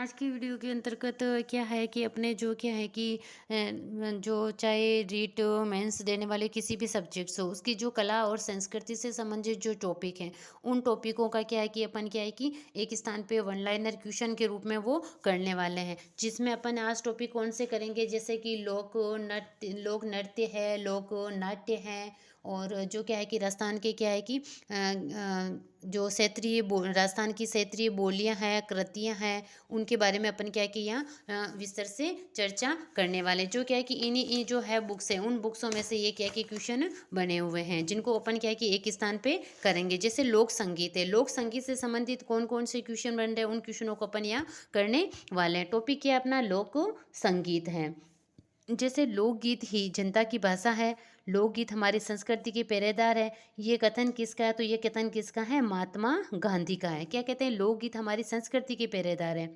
आज की वीडियो के अंतर्गत क्या है कि अपने जो क्या है कि जो चाहे रीट मेंस देने वाले किसी भी सब्जेक्ट्स हो उसकी जो कला और संस्कृति से संबंधित जो टॉपिक हैं उन टॉपिकों का क्या है कि अपन क्या है कि एक स्थान पे वन लाइनर क्वेश्चन के रूप में वो करने वाले हैं, जिसमें अपन आज टॉपिक कौन से करेंगे जैसे कि लोक नृत्य है, लोक नाट्य है। और जो क्या है कि राजस्थान के क्या है कि जो राजस्थान की क्षेत्रीय बोलियां हैं, कृतियां हैं, उनके बारे में अपन क्या है कि यहाँ विस्तार से चर्चा करने वाले, जो क्या है कि इन्हीं जो है बुक्स है उन बुक्सों में से ये क्या है कि क्वेश्चन बने हुए हैं जिनको अपन क्या है कि एक स्थान पे करेंगे। जैसे लोक संगीत है, लोक संगीत से संबंधित कौन कौन से क्वेश्चन बन रहे हैं उन क्वेश्चनों को अपन यहाँ करने वाले हैं। टॉपिक क्या है अपना, लोक संगीत है। जैसे लोकगीत ही जनता की भाषा है, लोकगीत हमारी संस्कृति के पहरेदार है। ये कथन किसका है, तो ये कथन किसका है, महात्मा गांधी का है। क्या कहते हैं, लोकगीत हमारी संस्कृति के पहरेदार है,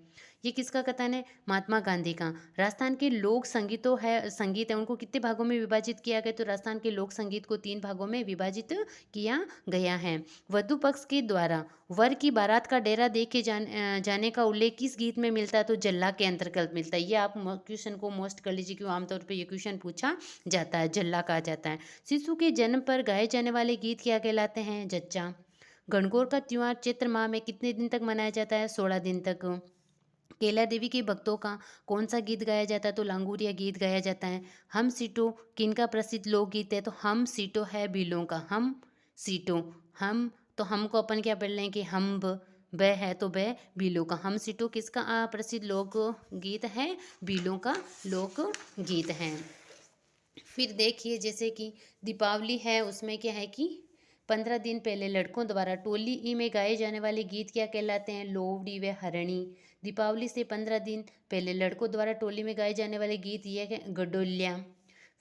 ये किसका कथन है, महात्मा गांधी का। राजस्थान के लोक संगीत है उनको कितने भागों में विभाजित किया गया, तो राजस्थान के लोक संगीत को 3 भागों में विभाजित किया गया है। वधु पक्ष के द्वारा वर की बारात का डेरा देख के जाने का उल्लेख किस गीत में मिलता है, तो जल्ला के अंतर्गत मिलता है। ये आप क्वेश्चन को मोस्ट कर लीजिए क्यों आमतौर पर ये क्वेश्चन पूछा जाता है, जल्ला कहा जाता है। शिशु के जन्म पर गाए जाने वाले गीत क्या कहलाते हैं, जच्चा। गणगौर का त्योहार चैत्र माह में कितने दिन तक मनाया जाता है, 16 दिन तक। केला देवी के भक्तों का कौन सा गीत गाया जाता है, तो लांगूरिया गीत गाया जाता है। हम सीटो किनका प्रसिद्ध लोकगीत है, तो हम सीटो है भीलों का। हम सीटो, हम तो हमको अपन क्या पढ़ लें कि हम ब है तो ब भीलों का। हम सीटो किसका प्रसिद्ध लोक गीत है, भीलों का लोक गीत है। फिर देखिए जैसे कि दीपावली है, उसमें क्या है कि 15 दिन पहले लड़कों द्वारा टोली ई में गाए जाने वाले गीत क्या कहलाते हैं, लोवड़ी व हरणी। दीपावली से 15 दिन पहले लड़कों द्वारा टोली में गाए जाने वाले गीत ये है गडोलिया।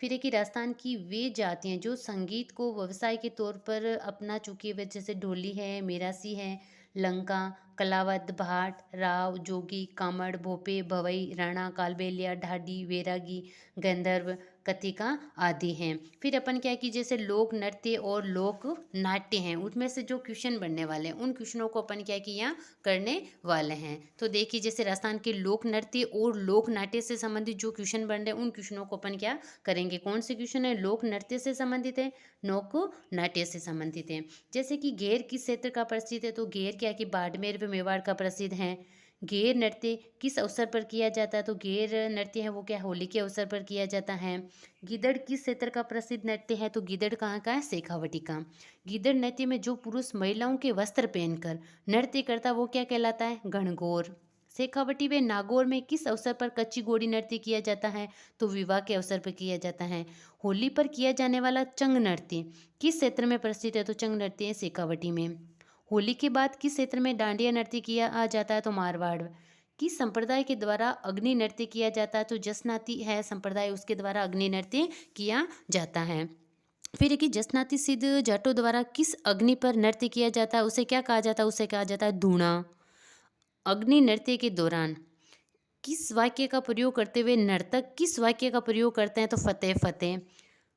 फिर है कि राजस्थान की वे जातियाँ जो संगीत को व्यवसाय के तौर पर अपना चुकी है, जैसे ढोली है, मेरासी है, लंका, कलावद, भाट, राव, जोगी, कामड़, भोपे, भवई, राणा, कालबेलिया, ढाडी, वैरागी, गंधर्व, कथिका आदि हैं। फिर अपन क्या है कि जैसे लोक नृत्य और लोक नाट्य हैं उनमें से जो क्वेश्चन बनने वाले हैं उन क्वेश्चनों को अपन क्या है कि यहाँ करने वाले हैं। तो देखिए जैसे राजस्थान के लोक नृत्य और लोक नाट्य से संबंधित जो क्वेश्चन बन रहे हैं उन क्वेश्चनों को अपन क्या करेंगे। कौन से क्वेश्चन है, लोक नृत्य से संबंधित है, लोक नाट्य से संबंधित है। जैसे कि घेर किस क्षेत्र का प्रसिद्ध है, तो घेर क्या है कि बाड़मेर व मेवाड़ का प्रसिद्ध है। घेर नृत्य किस अवसर पर किया जाता है, तो घेर नृत्य है वो क्या होली के अवसर पर किया जाता है। गिदड़ किस क्षेत्र का प्रसिद्ध नृत्य है, तो गिदड़ कहाँ का है, शेखावटी का। गिदड़ नृत्य में जो पुरुष महिलाओं के वस्त्र पहनकर नृत्य करता वो क्या कहलाता है, गणगौर। शेखावटी व नागौर में किस अवसर पर कच्ची घोड़ी नृत्य किया जाता है, तो विवाह के अवसर पर किया जाता है। होली पर किया जाने वाला चंग नृत्य किस क्षेत्र में प्रसिद्ध है, तो चंग नृत्य है शेखावटी में। होली के बाद किस क्षेत्र में डांडिया नृत्य किया जाता है, तो मारवाड़। किस संप्रदाय के द्वारा अग्नि नृत्य किया जाता है, तो जसनाती है संप्रदाय, उसके द्वारा अग्नि नृत्य किया जाता है। फिर है कि जसनाती सिद्ध जाटों द्वारा किस अग्नि पर नृत्य किया जाता है, उसे क्या कहा जाता है, उसे कहा जाता है धूणा। अग्नि नृत्य के दौरान किस वाक्य का प्रयोग करते हुए नर्तक किस वाक्य का प्रयोग करते हैं, तो फतेह फतेह।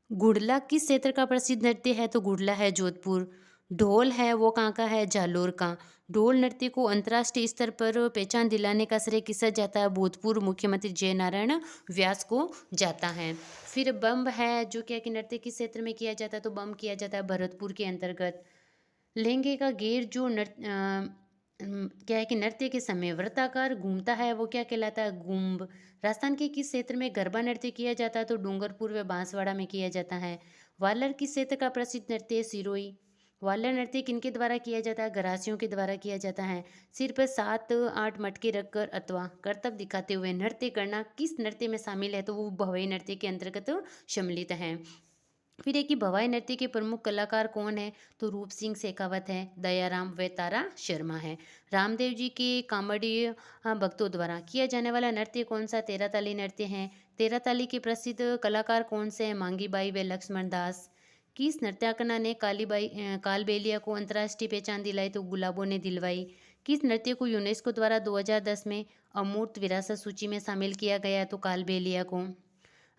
गुड़ला किस क्षेत्र का प्रसिद्ध नृत्य है, तो गुड़ला है जोधपुर। ढोल है वो कहाँ का है, जालोर का। ढोल नृत्य को अंतर्राष्ट्रीय स्तर पर पहचान दिलाने का श्रेय किसे जाता है, भूतपूर्व मुख्यमंत्री जयनारायण व्यास को जाता है। फिर बम्ब है जो क्या कि नृत्य किस क्षेत्र में किया जाता है, तो बम किया जाता है भरतपुर के अंतर्गत। लहंगे का घेर जो क्या है कि नृत्य के समय वृत्ताकार घूमता है वो क्या कहलाता है, गुम्ब। राजस्थान के किस क्षेत्र में गरबा नृत्य किया जाता है, तो डूंगरपुर व बांसवाड़ा में किया जाता है। वालर किस क्षेत्र का प्रसिद्ध नृत्य है, सिरोही। वालर नृत्य किनके द्वारा किया जाता है, गरासियों के द्वारा किया जाता है। सिर पर 7-8 मटके रखकर अथवा करतब दिखाते हुए नृत्य करना किस नृत्य में शामिल है, तो वो भवई नृत्य के अंतर्गत सम्मिलित है। फिर एक कि भवाई नृत्य के प्रमुख कलाकार कौन है, तो रूप सिंह शेखावत है, दयाराम व तारा शर्मा है। रामदेव जी के कामड़िए भक्तों द्वारा किया जाने वाला नृत्य कौन सा, तेरह ताली नृत्य है। तेरह ताली के प्रसिद्ध कलाकार कौन से हैं, मांगी बाई व लक्ष्मण दास। किस नृत्यांगना ने कालबेलिया को अंतर्राष्ट्रीय पहचान दिलाई, तो गुलाबों ने दिलवाई। किस नृत्य को यूनेस्को द्वारा 2010 में अमूर्त विरासत सूची में शामिल किया गया, तो कालबेलिया को।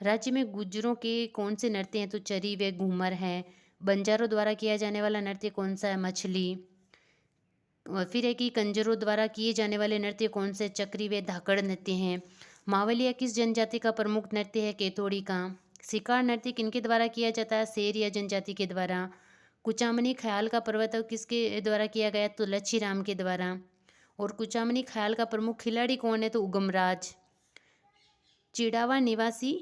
राज्य में गुज्जरों के कौन से नृत्य हैं, तो चरी व घूमर है। बंजारों द्वारा किया जाने वाला नृत्य कौन सा है, मछली। और फिर है कि कंजरों द्वारा किए जाने वाले नृत्य कौन से? चक्री व धाकड़ नृत्य हैं। मावलिया किस जनजाति का प्रमुख नृत्य है? केतोड़ी का। शिकार नृत्य किनके द्वारा किया जाता है? शेर या जनजाति के द्वारा। कुचामनी ख्याल का प्रवर्तक किसके द्वारा किया गया? तो लच्छीराम के द्वारा। और कुचामनी ख्याल का प्रमुख खिलाड़ी कौन है? तो उगमराज। चिड़ावा निवासी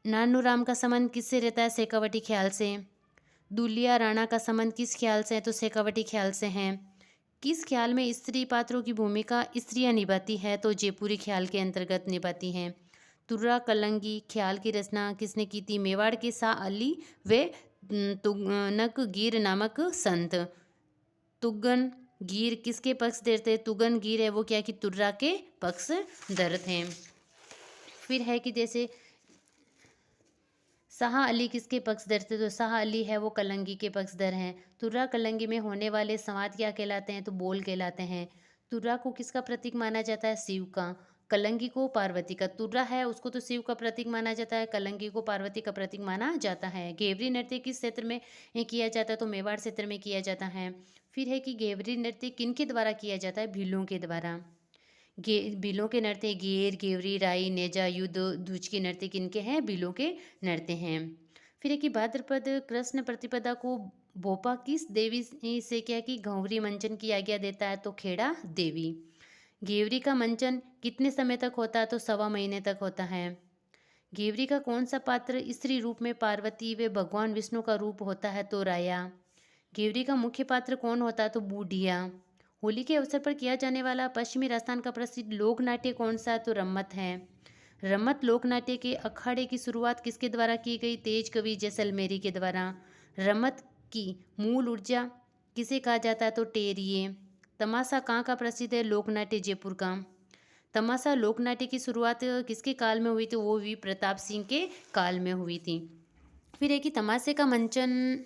नानूराम का संबंध किससे रहता है? शेखावटी ख्याल से। दुलिया राणा का संबंध किस ख्याल से है? तो शेखावटी ख्याल से है। किस ख्याल में स्त्री पात्रों की भूमिका स्त्रियां निभाती है? तो जयपुरी ख्याल के अंतर्गत निभाती हैं। तुर्रा कलंगी ख्याल की रचना किसने की थी? मेवाड़ के शाह अली व तुगनक गिर नामक संत। तुगन गिर किसके पक्षधर थे? तुगन गिर है वो क्या कि तुर्रा के पक्षधर थे। फिर है कि जैसे शाह अली किसके पक्षधर थे? तो शाह अली है वो कलंगी के पक्षधर हैं। तुर्रा कलंगी में होने वाले संवाद क्या कहलाते हैं? तो बोल कहलाते हैं। तुर्रा को किसका प्रतीक माना जाता है? शिव का। कलंगी को पार्वती का। तुर्रा है उसको तो शिव का प्रतीक माना जाता है, कलंगी को पार्वती का प्रतीक माना जाता है। घेवरी नृत्य किस क्षेत्र में किया जाता है? तो मेवाड़ क्षेत्र में किया जाता है। फिर है कि घेवरी नृत्य किनके द्वारा किया जाता है? भीलों के द्वारा। भीलों के नृत्य गेर, घेवरी, राई, नेजा, युद्ध, दूज के नृत्य किनके हैं? भीलों के नृत्य हैं। फिर है कि भाद्रपद कृष्ण प्रतिपदा को भोपा किस देवी से क्या कि घौंवरी मंचन की आज्ञा देता है? तो खेड़ा देवी। घेवरी का मंचन कितने समय तक होता है? तो 1.25 महीने तक होता है। घेवरी का कौन सा पात्र स्त्री रूप में पार्वती व भगवान विष्णु का रूप होता है? तो राया। घेवरी का मुख्य पात्र कौन होता है? तो बूढ़िया। होली के अवसर पर किया जाने वाला पश्चिमी राजस्थान का प्रसिद्ध लोक नाट्य कौन सा है? तो रम्मत है। रम्मत लोक नाट्य के अखाड़े की शुरुआत किसके द्वारा की गई? तेज कवि जैसलमेरी के द्वारा। रम्मत की मूल ऊर्जा किसे कहा जाता है? तो टेरिए। तमाशा कहाँ का प्रसिद्ध है? लोक नाट्य जयपुर का। तमाशा लोक नाट्य की शुरुआत किसके काल में हुई थी? वो भी प्रताप सिंह के काल में हुई थी। फिर है कि तमाशे का मंचन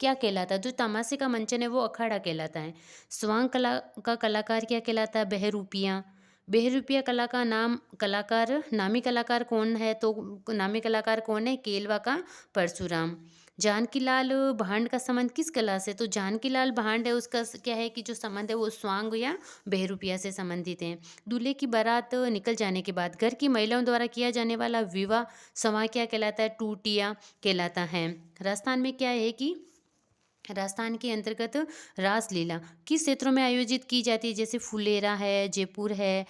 क्या कहलाता है? जो तमाशे का मंचन है वो अखाड़ा कहलाता है। स्वांग कला का कलाकार क्या कहलाता है? बहरूपिया। बहरूपिया कला का नामी कलाकार कौन है? तो नामी कलाकार कौन है? केलवा का परशुराम। जानकीलाल भांड का संबंध किस कला से? तो जानकीलाल भांड है उसका क्या है कि जो संबंध है वो स्वांग या बहरूपिया से संबंधित है। दूल्हे की बारात निकल जाने के बाद घर की महिलाओं द्वारा किया जाने वाला विवाह समारोह क्या कहलाता है? टूटिया कहलाता है। राजस्थान में क्या है कि राजस्थान के अंतर्गत रासलीला किस क्षेत्रों में आयोजित की जाती है? जैसे फुलेरा है, जयपुर है,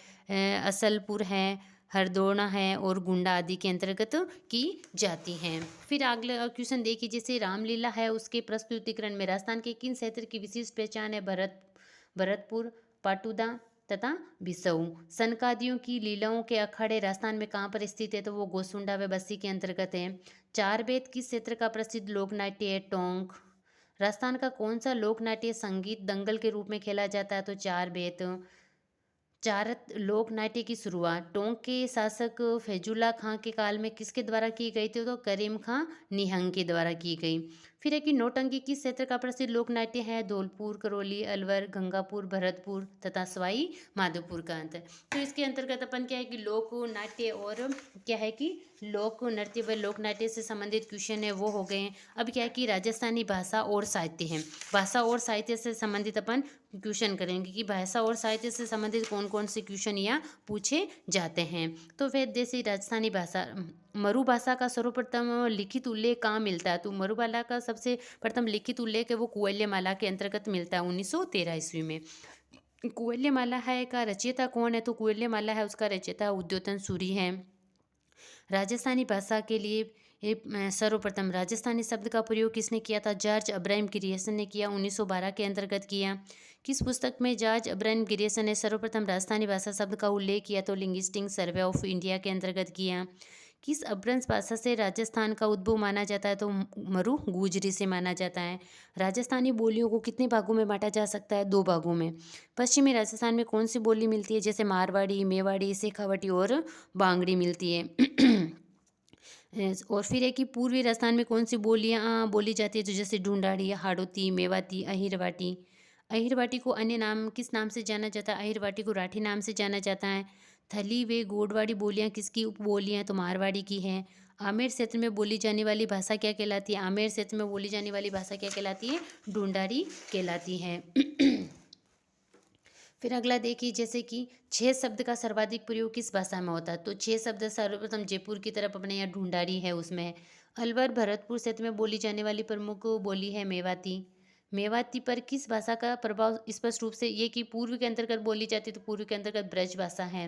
असलपुर है, हरदोना है और गुंडा आदि के अंतर्गत की जाती हैं। फिर अगला क्वेश्चन देखिए, जैसे रामलीला है उसके प्रस्तुतिकरण में राजस्थान के किन क्षेत्र की विशिष्ट पहचान है? भरतपुर, पाटुदा तथा बिसऊ। सनकादियों की लीलाओं के अखाड़े राजस्थान में कहाँ पर स्थित है? तो वो गोसुंडा व बस्सी के अंतर्गत है। चार बेत किस क्षेत्र का प्रसिद्ध लोक नाट्य है? टोंक। राजस्थान का कौन सा लोक नाट्य संगीत दंगल के रूप में खेला जाता है? तो चार बेत। चारत लोक नाट्य की शुरुआत टोंक के शासक फैजुल्ला खां के काल में किसके द्वारा की गई थी? तो करीम खां निहंग के द्वारा की गई। फिर है कि नौटंकी किस क्षेत्र का प्रसिद्ध लोक नाट्य है? धौलपुर, करौली, अलवर, गंगापुर, भरतपुर तथा सवाई माधोपुर का अंतर। तो इसके अंतर्गत अपन क्या है कि लोक नाट्य और क्या है कि लोक नृत्य व लोक नाट्य से संबंधित क्वेश्चन है वो हो गए हैं। अब क्या है कि राजस्थानी भाषा और साहित्य है। भाषा और साहित्य से संबंधित अपन क्वेश्चन करेंगे कि भाषा और साहित्य से संबंधित कौन कौन से क्वेश्चन यहाँ पूछे जाते हैं। तो फिर जैसे राजस्थानी भाषा मरु भाषा का सर्वप्रथम लिखित उल्लेख कहाँ मिलता है? तो मरुभाषा का सबसे प्रथम लिखित उल्लेख है वो कुवलयमाला के अंतर्गत मिलता है 1913 ईस्वी में। कुवलयमाला है का रचयिता कौन है? तो कुवलयमाला है उसका रचयिता उद्योतन सूरी है। राजस्थानी भाषा के लिए सर्वप्रथम राजस्थानी शब्द का प्रयोग किसने किया था? जॉर्ज अब्राहम ग्रियर्सन ने किया, 1912 के अंतर्गत किया। किस पुस्तक में जॉर्ज अब्राहम ग्रियर्सन ने सर्वप्रथम राजस्थानी भाषा शब्द का उल्लेख किया? तो लिंग्विस्टिक सर्वे ऑफ इंडिया के अंतर्गत किया। किस अपभ्रंश भाषा से राजस्थान का उद्भव माना जाता है? तो मरु गुजरी से माना जाता है। राजस्थानी बोलियों को कितने भागों में बांटा जा सकता है? 2 भागों में। पश्चिमी राजस्थान में कौन सी बोली मिलती है? जैसे मारवाड़ी, मेवाड़ी, शेखावटी और बांगड़ी मिलती है। और फिर है कि पूर्वी राजस्थान में कौन सी बोलियाँ बोली जाती है? तो जैसे ढूंढाड़ी, हाड़ौती, मेवाती, अहिरवाटी। अहिरवाटी को अन्य नाम किस नाम से जाना जाता है? अहिरवाटी को राठी नाम से जाना जाता है। थली व गोडवाड़ी बोलियाँ किसकी उपबोलियाँ हैं? तो मारवाड़ी की हैं। आमेर क्षेत्र में बोली जाने वाली भाषा क्या कहलाती है? आमेर क्षेत्र में बोली जाने वाली भाषा क्या कहलाती है? ढूंढाड़ी कहलाती है। फिर अगला देखिए जैसे कि 6 शब्द का सर्वाधिक प्रयोग किस भाषा में होता है? तो 6 शब्द सर्वप्रथम जयपुर की तरफ अपने यहाँ ढूंढारी है उसमें है। अलवर भरतपुर क्षेत्र में बोली जाने वाली प्रमुख बोली है मेवाती। मेवाती पर किस भाषा का प्रभाव स्पष्ट रूप से ये कि पूर्व के अंतर्गत बोली जाती है तो पूर्व के अंतर्गत ब्रज भाषा है।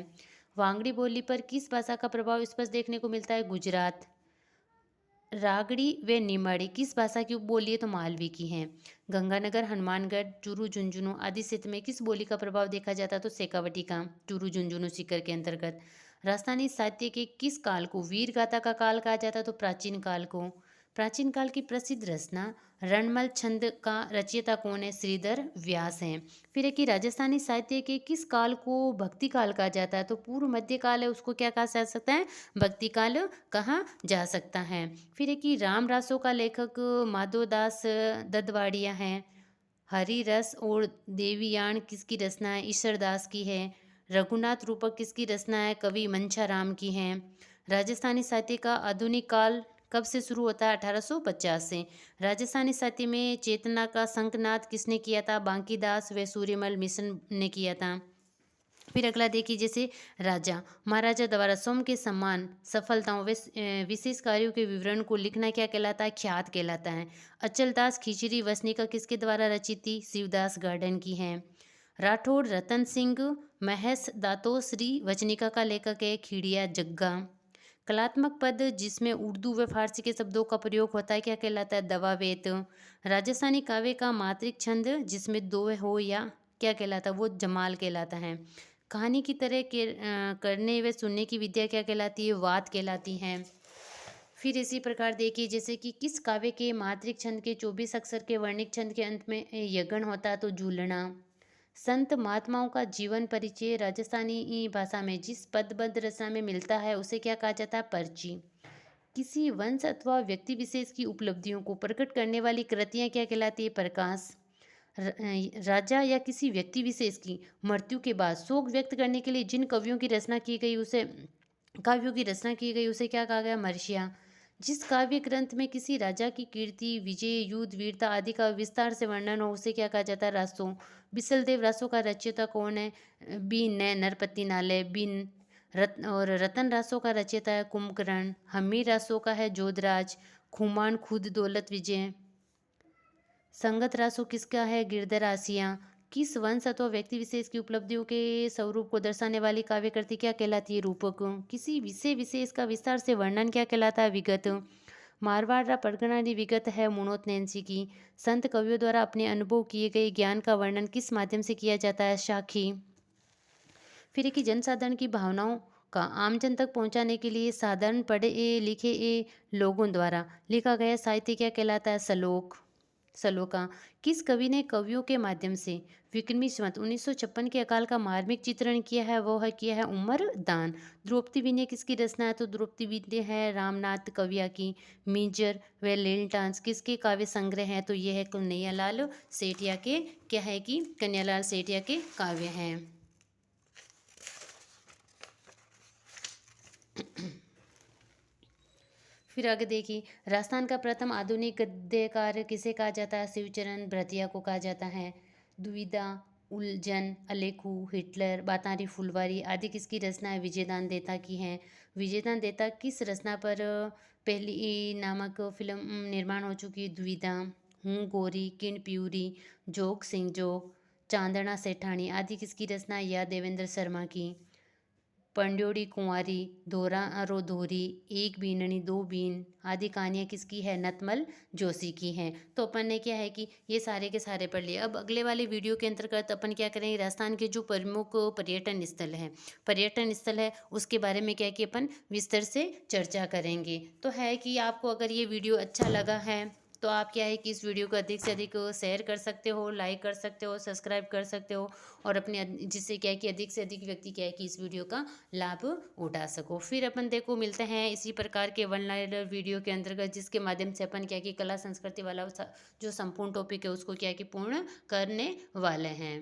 वांगड़ी बोली पर किस भाषा का प्रभाव स्पष्ट देखने को मिलता है? गुजरात। रागड़ी व निमाड़ी किस भाषा की उपबोली है? तो मालवी की हैं। गंगानगर, हनुमानगढ़, चूरू, झुंझुनू आदि क्षेत्र में किस बोली का प्रभाव देखा जाता है? तो शेखावटी का। चूरू, झुंझुनू सीकर के अंतर्गत। राजस्थानी साहित्य के किस काल को वीर गाथा का काल कहा जाता है? तो प्राचीन काल को। प्राचीन काल की प्रसिद्ध रचना रणमल छंद का रचयिता कौन है? श्रीधर व्यास हैं। फिर है कि राजस्थानी साहित्य के किस काल को भक्ति काल कहा जाता है? तो पूर्व मध्य काल है उसको क्या कहा जा सकता है? भक्ति काल कहा जा सकता है। फिर है कि राम रासों का लेखक माधोदास ददवाड़िया हैं। हरिरस और देवीयान किसकी रचना है? ईश्वरदास की है। रघुनाथ रूपक किसकी रचना है? कवि मंछाराम की हैं। राजस्थानी साहित्य का आधुनिक काल कब से शुरू होता है? 1850 से। राजस्थानी साहित्य में चेतना का संकनाद किसने किया था? बांकीदास व सूर्यमल मिशन ने किया था। फिर अगला देखिए जैसे राजा महाराजा द्वारा स्वयं के सम्मान सफलताओं व विशेष कार्यों के विवरण को लिखना क्या कहलाता है? ख्यात कहलाता है। अचलदास खिचड़ी वसनिका किसके द्वारा रचित थी? शिवदास गार्डन की हैं। राठौड़ रतन सिंह महस दातोश्री वचनिका का लेखक है। खिड़िया जग्गा। कलात्मक पद जिसमें उर्दू व फारसी के शब्दों का प्रयोग होता है क्या कहलाता है? दवावेत। राजस्थानी काव्य का मात्रिक छंद जिसमें दो हो या क्या कहलाता है? वो जमाल कहलाता है। कहानी की तरह के करने व सुनने की विद्या क्या कहलाती है? वाद कहलाती है। फिर इसी प्रकार देखिए जैसे कि किस काव्य के मात्रिक छंद के 24 अक्षर के वर्णिक छंद के अंत में यगन होता है? तो झूलना। संत महात्माओं का जीवन परिचय राजस्थानी भाषा में जिस पदबद्ध रचना में मिलता है उसे क्या कहा जाता है? पर्ची। किसी वंश अथवा व्यक्ति विशेष की उपलब्धियों को प्रकट करने वाली कृतियां क्या कहलाती है? प्रकाश। राजा या किसी व्यक्ति विशेष की मृत्यु के बाद शोक व्यक्त करने के लिए जिन कवियों की रचना की गई उसे काव्यों की रचना की गई उसे क्या कहा गया? मर्सिया। जिस काव्य ग्रंथ में किसी राजा की कीर्ति विजय युद्ध वीरता आदि का विस्तार से वर्णन हो उसे क्या कहा जाता है? रासों। बिसलदेव रासों का रचयिता कौन है? बी न नरपति नालय बिन और रतन रासों का रचयिता है कुंभकर्ण। हमीर रासों का है जोधराज। खुमान खुद दौलत विजय। संगत रासो किसका है? गिरधर आसियां। किस वंश अथवा व्यक्ति विशेष की उपलब्धियों के स्वरूप को दर्शाने वाली काव्य कृति क्या कहलाती है? रूपक। किसी विषय विशेष का विस्तार से वर्णन क्या कहलाता है? विगत। मारवाड़ परगना विगत है मुनोत नैन्सी की। संत कवियों द्वारा अपने अनुभव किए गए ज्ञान का वर्णन किस माध्यम से किया जाता है? साखी। फिर है कि जनसाधारण की भावनाओं का आमजन तक पहुंचाने के लिए साधारण पढ़े लिखे लोगों द्वारा लिखा गया साहित्य क्या कहलाता है? श्लोक। सलोका। किस कवि ने कवियों के माध्यम से विक्रमी संवत 1956 के अकाल का मार्मिक चित्रण किया है? वो है किया है उमर दान। द्रौपदी विनय किसकी रचना है? तो द्रौपदी विनय है रामनाथ कविया की। मीजर व लेल्टांस किसके काव्य संग्रह हैं? तो ये है कन्हैयालाल सेठिया के क्या है कि कन्हैयालाल सेठिया के काव्य हैं। फिर आगे देखिए राजस्थान का प्रथम आधुनिक गद्यकार किसे कहा जाता है? शिवचरण भरतिया को कहा जाता है। दुविधा उलझन अलेखू हिटलर बातारी फुलवारी आदि किसकी रचना है? विजयदान देता की हैं। विजयदान देता किस रचना पर पहली नामक फिल्म निर्माण हो चुकी है? दुविधा। हूँ गोरी किन प्यूरी जोग सिंह जोग चांदना सेठानी आदि किसकी रचना है? या देवेंद्र शर्मा की। पंड्योड़ी कुंवारी धोरा रो धोरी एक बीननी दो बीन आदि कहानियाँ किसकी है? नतमल जोशी की हैं। तो अपन ने क्या है कि ये सारे के सारे पढ़ लिए। अब अगले वाले वीडियो के अंतर्गत अपन क्या करेंगे? राजस्थान के जो प्रमुख पर्यटन स्थल है उसके बारे में क्या है कि अपन विस्तार से चर्चा करेंगे। तो है कि आपको अगर ये वीडियो अच्छा लगा है तो आप क्या है कि इस वीडियो को अधिक से अधिक शेयर कर सकते हो, लाइक कर सकते हो, सब्सक्राइब कर सकते हो और अपने जिससे क्या है कि अधिक से अधिक व्यक्ति क्या है कि इस वीडियो का लाभ उठा सको। फिर अपन देखो मिलते हैं इसी प्रकार के वन लाइनर वीडियो के अंतर्गत जिसके माध्यम से अपन क्या है कि कला संस्कृति वाला जो संपूर्ण टॉपिक है उसको क्या है कि पूर्ण करने वाले हैं।